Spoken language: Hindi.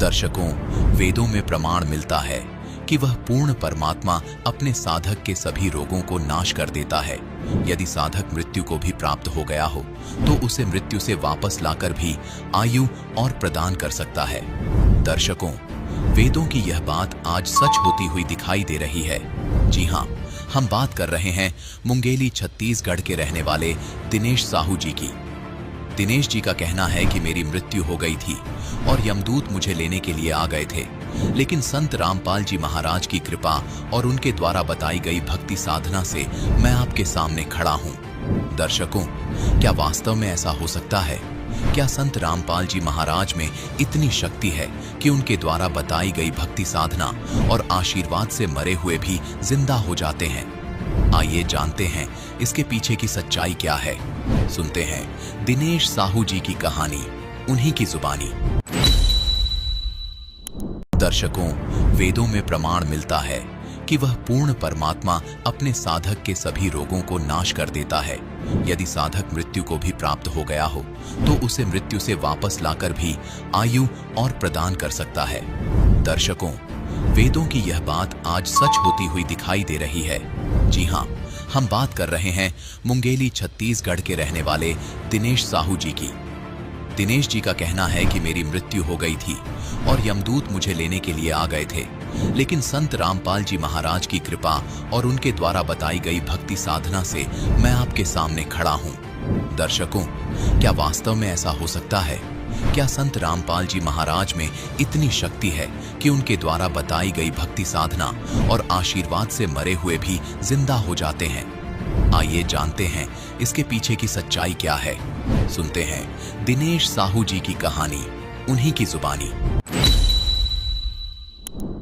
दर्शकों, वेदों में प्रमाण मिलता है कि वह पूर्ण परमात्मा अपने साधक के सभी रोगों को नाश कर देता है। यदि साधक मृत्यु को भी प्राप्त हो गया हो तो उसे मृत्यु से वापस लाकर भी आयु और प्रदान कर सकता है। दर्शकों, वेदों की यह बात आज सच होती हुई दिखाई दे रही है। जी हाँ, हम बात कर रहे हैं मुंगेली छत्तीसगढ़ के रहने वाले दिनेश साहू जी की। दिनेश जी का कहना है कि मेरी मृत्यु हो गई थी और यमदूत मुझे लेने के लिए आ गए थे, लेकिन संत रामपाल जी महाराज की कृपा और उनके द्वारा बताई गई भक्ति साधना से मैं आपके सामने खड़ा हूं। दर्शकों, क्या वास्तव में ऐसा हो सकता है? क्या संत रामपाल जी महाराज में इतनी शक्ति है कि उनके द्वारा बताई गई भक्ति साधना और आशीर्वाद से मरे हुए भी जिंदा हो जाते हैं? आइए जानते हैं इसके पीछे की सच्चाई क्या है। सुनते हैं दिनेश साहू जी की कहानी, उन्हीं की जुबानी। दर्शकों, वेदों में प्रमाण मिलता है कि वह पूर्ण परमात्मा अपने साधक के सभी रोगों को नाश कर देता है। यदि साधक मृत्यु को भी प्राप्त हो गया हो तो उसे मृत्यु से वापस लाकर भी आयु और प्रदान कर सकता है। दर्शकों, वेदों की यह बात आज सच होती हुई दिखाई दे रही है। जी हाँ, हम बात कर रहे हैं मुंगेली छत्तीसगढ़ के रहने वाले दिनेश साहू जी की। दिनेश जी का कहना है कि मेरी मृत्यु हो गई थी और यमदूत मुझे लेने के लिए आ गए थे, लेकिन संत रामपाल जी महाराज की कृपा और उनके द्वारा बताई गई भक्ति साधना से मैं आपके सामने खड़ा हूं। दर्शकों, क्या वास्तव में ऐसा हो सकता है? क्या संत रामपाल जी महाराज में इतनी शक्ति है कि उनके द्वारा बताई गई भक्ति साधना और आशीर्वाद से मरे हुए भी जिंदा हो जाते हैं? आइए जानते हैं इसके पीछे की सच्चाई क्या है। सुनते हैं दिनेश साहू जी की कहानी, उन्हीं की जुबानी।